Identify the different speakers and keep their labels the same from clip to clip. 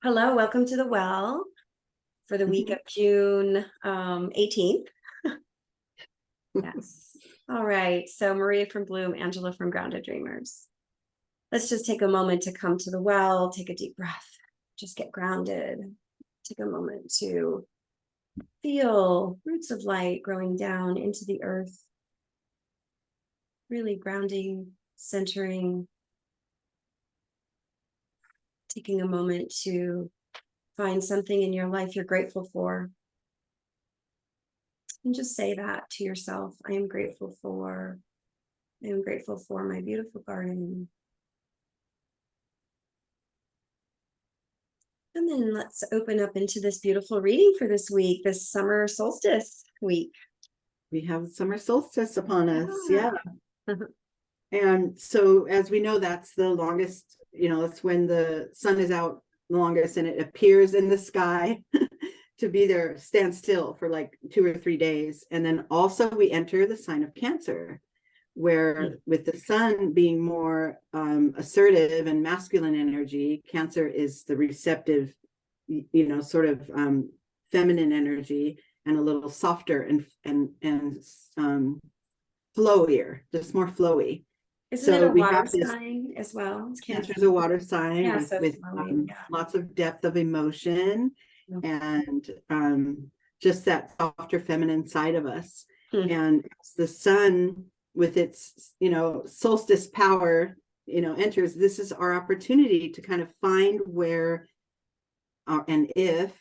Speaker 1: Hello, welcome to the well for the week of June 18th. Yes. All right. So Maria from Bloom, Angela from Grounded Dreamers. Let's just take a moment to come to the well, take a deep breath, just get grounded. Take a moment to feel roots of light growing down into the earth. Really grounding, centering. Taking a moment to find something in your life you're grateful for. And just say that to yourself. I am grateful for my beautiful garden. And then let's open up into this beautiful reading for this week, this summer solstice week.
Speaker 2: We have summer solstice upon us. Yeah. And so, as we know, that's the longest, it's when the sun is out the longest and it appears in the sky to be there, stand still for like 2 or 3 days. And then also we enter the sign of Cancer, where with the sun being more assertive and masculine energy, Cancer is the receptive, sort of feminine energy, and a little softer and flowier, just more flowy.
Speaker 1: Isn't it a water sign as well?
Speaker 2: Cancer is a water sign,
Speaker 1: yeah,
Speaker 2: with lots of depth of emotion, and just that softer feminine side of us. And the sun, with its solstice power, enters. This is our opportunity to kind of find where and if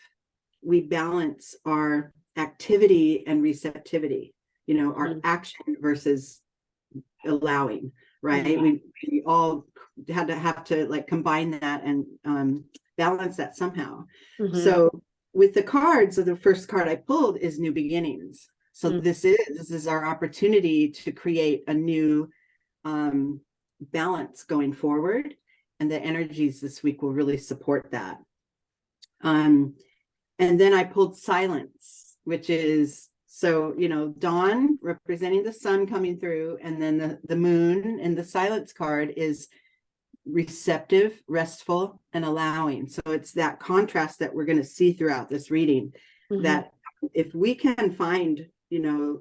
Speaker 2: we balance our activity and receptivity, our action versus allowing. Right. We all have to like combine that and balance that somehow. So with the cards, so the first card I pulled is New Beginnings. So this is our opportunity to create a new balance going forward. And the energies this week will really support that. And then I pulled Silence, which is, so, dawn representing the sun coming through, and then the moon, and the silence card is receptive, restful, and allowing. So it's that contrast that we're going to see throughout this reading, that if we can find, the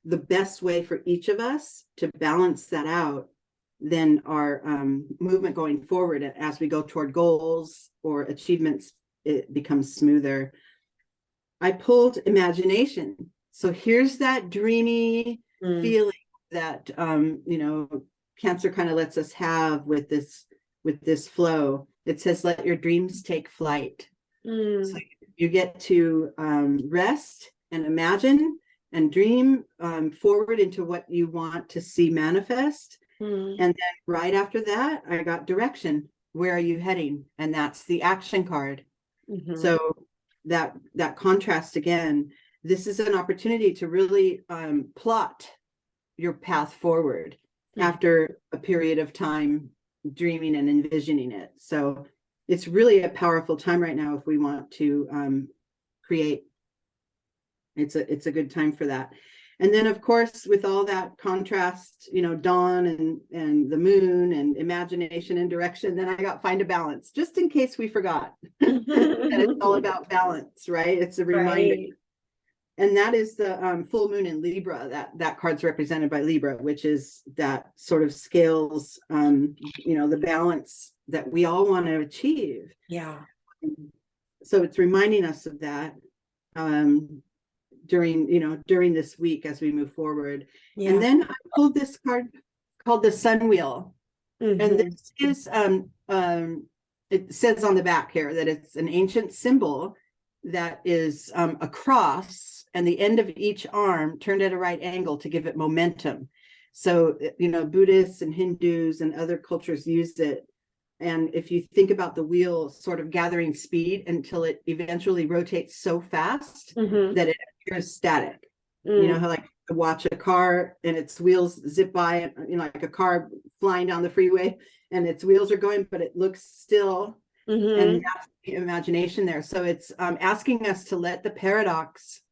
Speaker 2: best way for each of us to balance that out, then our movement going forward as we go toward goals or achievements, it becomes smoother. I pulled Imagination. So here's that dreamy feeling that Cancer kind of lets us have with this flow. It says, let your dreams take flight. So you get to rest and imagine and dream forward into what you want to see manifest. And then right after that, I got Direction. Where are you heading? And that's the action card. So that contrast again, this is an opportunity to really plot your path forward after a period of time dreaming and envisioning it. So it's really a powerful time right now if we want to create. It's a good time for that. And then, of course, with all that contrast, dawn and the moon and imagination and direction, then I got Find a Balance, just in case we forgot. And it's all about balance, right? It's a reminder. Right. And that is the full moon in Libra. That card's represented by Libra, which is that sort of scales, the balance that we all want to achieve. Yeah. So it's reminding us of that. During this week as we move forward. And then I pulled this card called the Sun Wheel. And this is it says on the back here that it's an ancient symbol that is a cross, and the end of each arm turned at a right angle to give it momentum. So Buddhists and Hindus and other cultures use it. And if you think about the wheel sort of gathering speed until it eventually rotates so fast that it appears static. How like you watch a car and its wheels zip by, like a car flying down the freeway and its wheels are going, but it looks still. And that's the imagination there. So it's asking us to let the paradox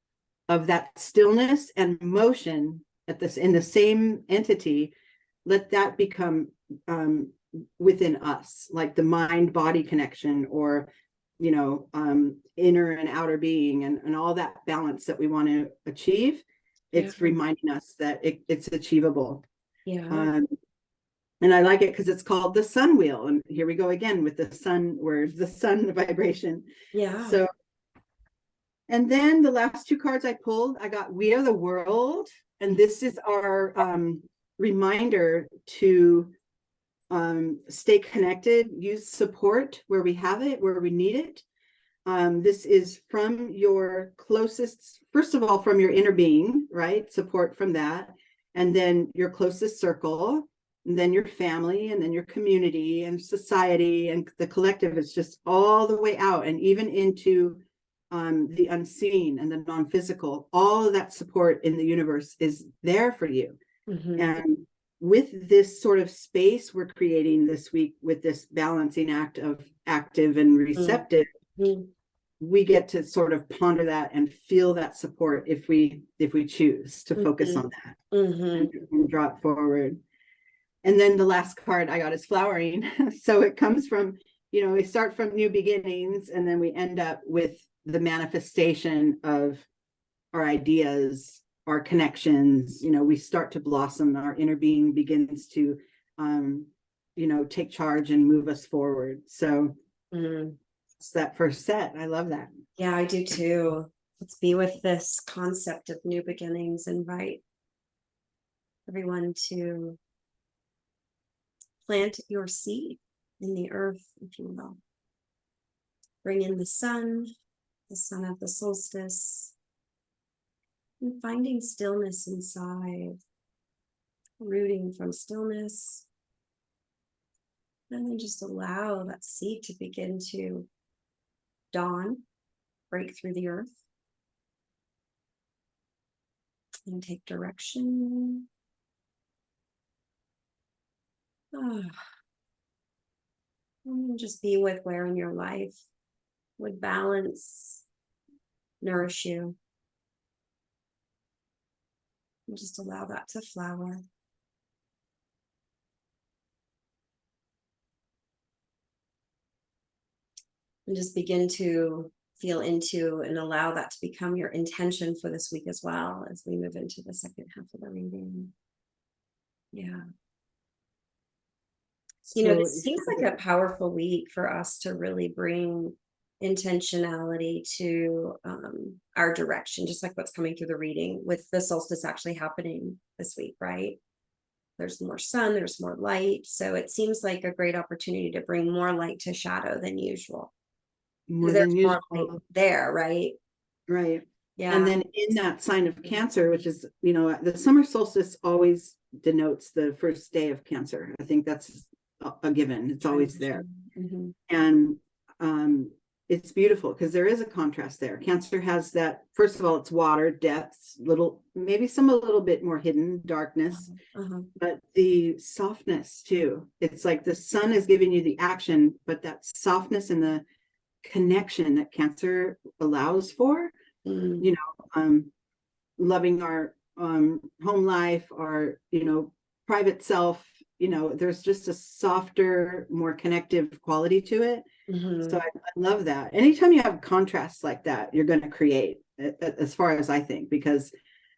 Speaker 2: of that stillness and motion in the same entity, let that become within us, like the mind body connection, or inner and outer being, and all that balance that we want to achieve. It's reminding us that it's achievable. And I like it because it's called the sun wheel, and here we go again with the sun word, the sun, the vibration. So, and then the last two cards I pulled, I got We Are the World, and this is our reminder to stay connected, use support where we have it, where we need it. This is from your closest, first of all, from your inner being, right? Support from that. And then your closest circle, and then your family, and then your community and society and the collective. It's just all the way out, and even into the unseen and the non-physical. All of that support in the universe is there for you. And with this sort of space we're creating this week, with this balancing act of active and receptive, we get to sort of ponder that and feel that support if we choose to focus on that and draw it forward. And then the last card I got is flowering. So it comes from, we start from new beginnings, and then we end up with the manifestation of our ideas, our connections. We start to blossom. Our inner being begins to take charge and move us forward. So it's that first set. I love that.
Speaker 1: Yeah, I do too. Let's be with this concept of new beginnings. Invite everyone to plant your seed in the earth, if you will. Bring in the sun of the solstice, and finding stillness inside, rooting from stillness, and then just allow that seed to begin to dawn, break through the earth, and take direction. And just be with where in your life would balance, nourish you. And just allow that to flower. And just begin to feel into and allow that to become your intention for this week as well, as we move into the second half of the reading. This seems like a powerful week for us to really bring intentionality to our direction, just like what's coming through the reading, with the solstice actually happening this week, right? There's more sun, there's more light. So it seems like a great opportunity to bring more light to shadow than usual.
Speaker 2: More than usual.
Speaker 1: More light there, right?
Speaker 2: Right.
Speaker 1: Yeah.
Speaker 2: And then in that sign of Cancer, which is, the summer solstice always denotes the first day of Cancer. I think that's a given. It's always there. And it's beautiful because there is a contrast there. Cancer has that, first of all, it's water, depths, maybe a little bit more hidden darkness, but the softness too. It's like the sun is giving you the action, but that softness and the connection that Cancer allows for, loving our home life, our, private self, there's just a softer, more connective quality to it. So I love that. Anytime you have contrasts like that, you're going to create, as far as I think, because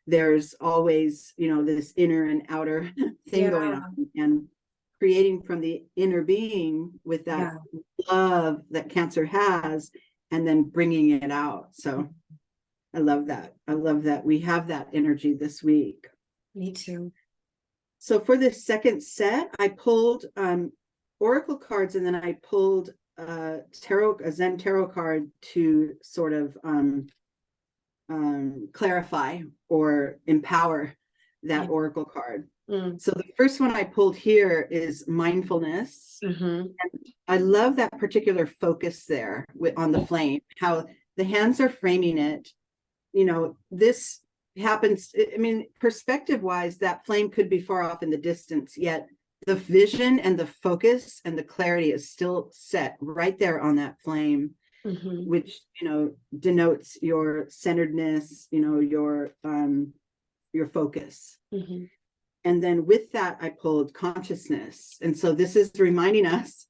Speaker 2: there's always, this inner and outer thing going on, and creating from the inner being with that love that Cancer has, and then bringing it out. So I love that. I love that we have that energy this week.
Speaker 1: Me too.
Speaker 2: So for this second set, I pulled oracle cards, and then I pulled a Zen tarot card to sort of clarify or empower that oracle card. So the first one I pulled here is mindfulness. And I love that particular focus there on the flame, how the hands are framing it. This happens, perspective wise, that flame could be far off in the distance, yet the vision and the focus and the clarity is still set right there on that flame, which denotes your centeredness, your focus. And then with that, I pulled consciousness. And so this is reminding us,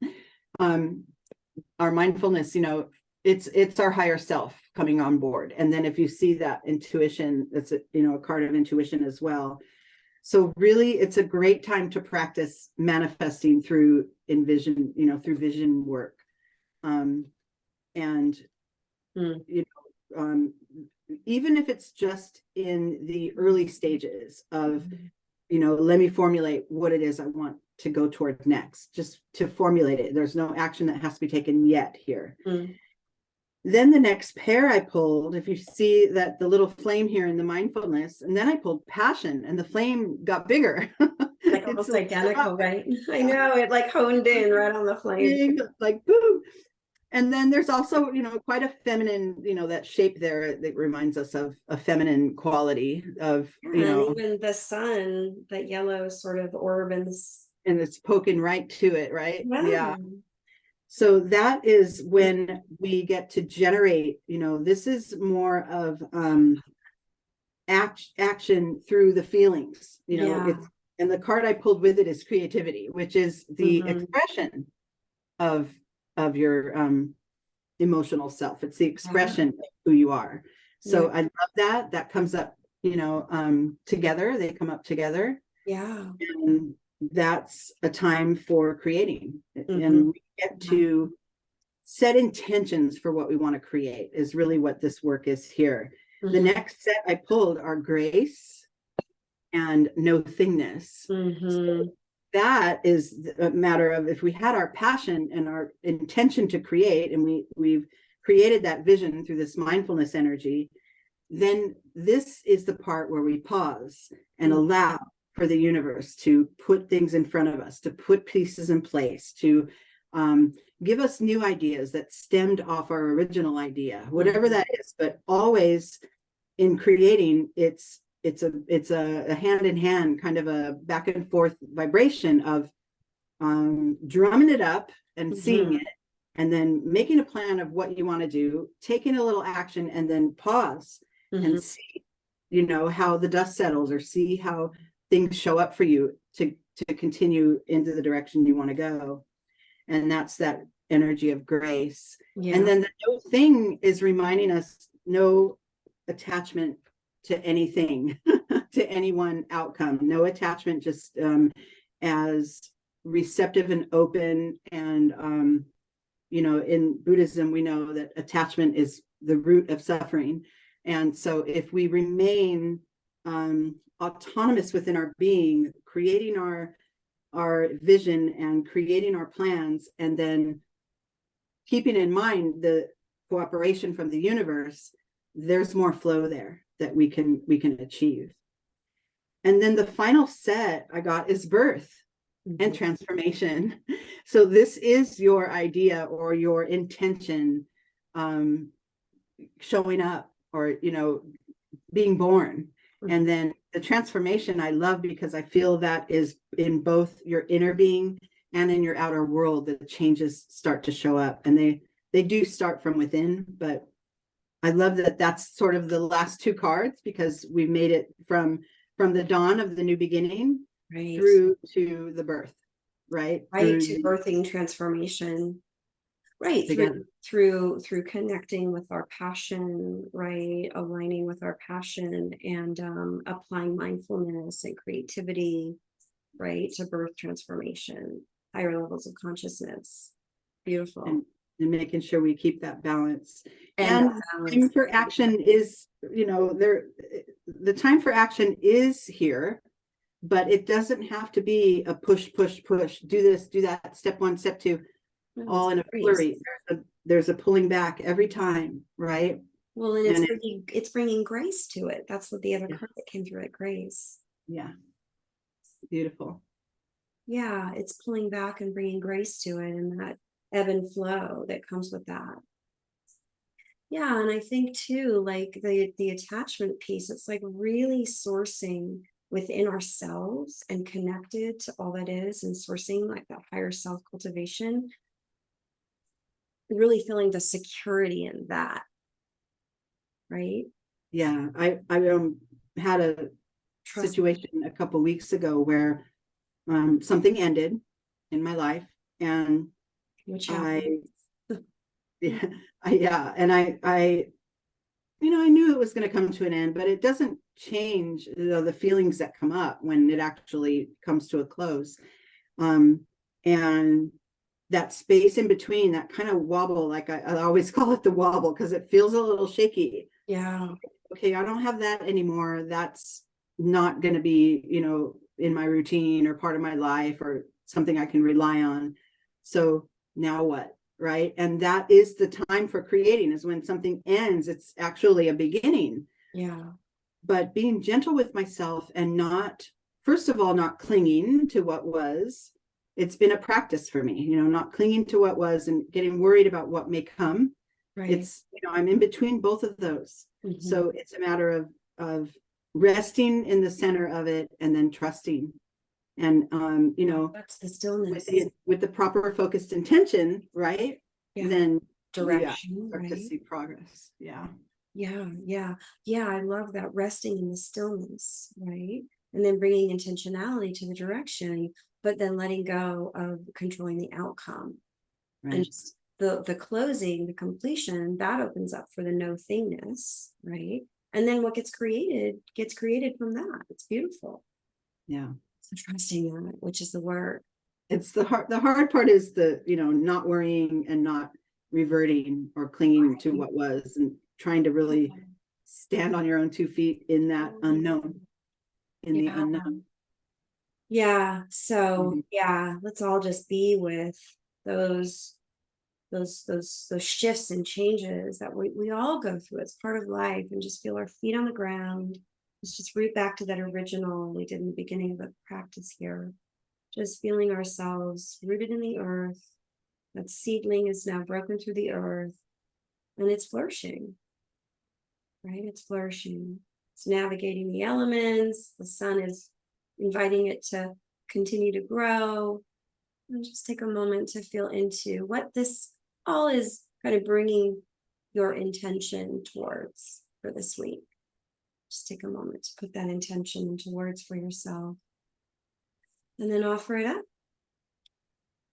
Speaker 2: our mindfulness, you know, it's our higher self coming on board. And then if you see that intuition, it's a, you know, a card of intuition as well. So really, it's a great time to practice manifesting through envision, you know, through vision work. And, you know, even if it's just in the early stages of, you know, let me formulate what it is I want to go toward next, just to formulate it. There's no action that has to be taken yet here. Then the next pair I pulled, if you see that the little flame here in the mindfulness, and then I pulled passion and the flame got bigger.
Speaker 1: Like almost identical, right? I know, it like honed in right on the flame.
Speaker 2: Like boom. And then there's also, you know, quite a feminine, you know, that shape there that reminds us of a feminine quality of, you know.
Speaker 1: And even the sun, that yellow sort of orb and
Speaker 2: it's poking right to it, right?
Speaker 1: yeah.
Speaker 2: So that is when we get to generate, you know, this is more of action through the feelings, you know. It's, and the card I pulled with it is creativity, which is the expression of your emotional self. It's the expression of who you are. So I love that comes up, you know, together. They come up together. And that's a time for creating. And we get to set intentions for what we want to create is really what this work is here. The next set I pulled are grace and no thingness. So that is a matter of, if we had our passion and our intention to create, and we've created that vision through this mindfulness energy, then this is the part where we pause and allow for the universe to put things in front of us, to put pieces in place, to give us new ideas that stemmed off our original idea, whatever that is. But always in creating, it's a hand in hand kind of a back and forth vibration of drumming it up and seeing it, and then making a plan of what you want to do, taking a little action, and then pause and see, you know, how the dust settles, or see how things show up for you to continue into the direction you want to go. And that's that energy of grace. And then the no thing is reminding us, no attachment to anything, to any one outcome, no attachment, just as receptive and open. And you know, in Buddhism, we know that attachment is the root of suffering. And so if we remain autonomous within our being, creating our vision and creating our plans, and then keeping in mind the cooperation from the universe, there's more flow there that we can achieve. And then the final set I got is birth and transformation. So this is your idea or your intention showing up, or, you know, being born. And then the transformation I love, because I feel that is in both your inner being and in your outer world, that the changes start to show up. And they do start from within. But I love that that's sort of the last two cards, because we made it from the dawn of the new beginning through to the birth, right?
Speaker 1: To birthing transformation. Right, through connecting with our passion, right, aligning with our passion, and applying mindfulness and creativity, right, to birth transformation, higher levels of consciousness. Beautiful.
Speaker 2: And making sure we keep that balance. And time for action is, you know, the time for action is here, but it doesn't have to be a push, do this, do that, step one, step two. All in a flurry. There's a pulling back every time, right?
Speaker 1: Well, and it's bringing grace to it. That's what the other card that came through, at grace.
Speaker 2: Yeah, beautiful.
Speaker 1: Yeah, it's pulling back and bringing grace to it, and that ebb and flow that comes with that. Yeah, and I think too, like the attachment piece, it's like really sourcing within ourselves and connected to all that is, and sourcing like that higher self cultivation. Really feeling the security in that, right?
Speaker 2: Yeah, I had a
Speaker 1: Trust.
Speaker 2: situation a couple weeks ago where something ended in my life, and
Speaker 1: Which
Speaker 2: I,
Speaker 1: happens.
Speaker 2: yeah, and I I knew it was going to come to an end, but it doesn't change the feelings that come up when it actually comes to a close. And that space in between, that kind of wobble, like I always call it the wobble, because it feels a little shaky.
Speaker 1: Yeah.
Speaker 2: Okay, I don't have that anymore. That's not going to be, in my routine or part of my life or something I can rely on. So now what? Right. And that is the time for creating, is when something ends, it's actually a beginning.
Speaker 1: Yeah.
Speaker 2: But being gentle with myself and not, first of all, not clinging to what was. It's been a practice for me, not clinging to what was and getting worried about what may come.
Speaker 1: Right.
Speaker 2: It's, I'm in between both of those.
Speaker 1: Mhm.
Speaker 2: So it's a matter of resting in the center of it and then trusting. And
Speaker 1: That's the stillness.
Speaker 2: with the proper focused intention, right?
Speaker 1: Yeah.
Speaker 2: Then
Speaker 1: Direction,
Speaker 2: start
Speaker 1: right?
Speaker 2: to see progress. Yeah.
Speaker 1: Yeah. I love that, resting in the stillness, right? And then bringing intentionality to the direction, but then letting go of controlling the outcome. And
Speaker 2: Right.
Speaker 1: just the closing, the completion, that opens up for the no thingness, right? And then what gets created from that. It's beautiful.
Speaker 2: Yeah.
Speaker 1: So trusting that, which is the word.
Speaker 2: It's the hard part is the, not worrying and not reverting or clinging to what was, and trying to really stand on your own 2 feet in that unknown, in the unknown.
Speaker 1: Yeah. So
Speaker 2: Mhm.
Speaker 1: yeah, let's all just be with those shifts and changes that we all go through. It's part of life, and just feel our feet on the ground. Let's just root back to that original we did in the beginning of the practice here. Just feeling ourselves rooted in the earth. That seedling is now broken through the earth, and it's flourishing, right? It's flourishing. It's navigating the elements. The sun is inviting it to continue to grow. And just take a moment to feel into what this all is kind of bringing your intention towards for this week. Just take a moment to put that intention into words for yourself, and then offer it up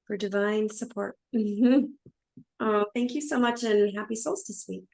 Speaker 1: for divine support. Oh, thank you so much, and happy solstice week.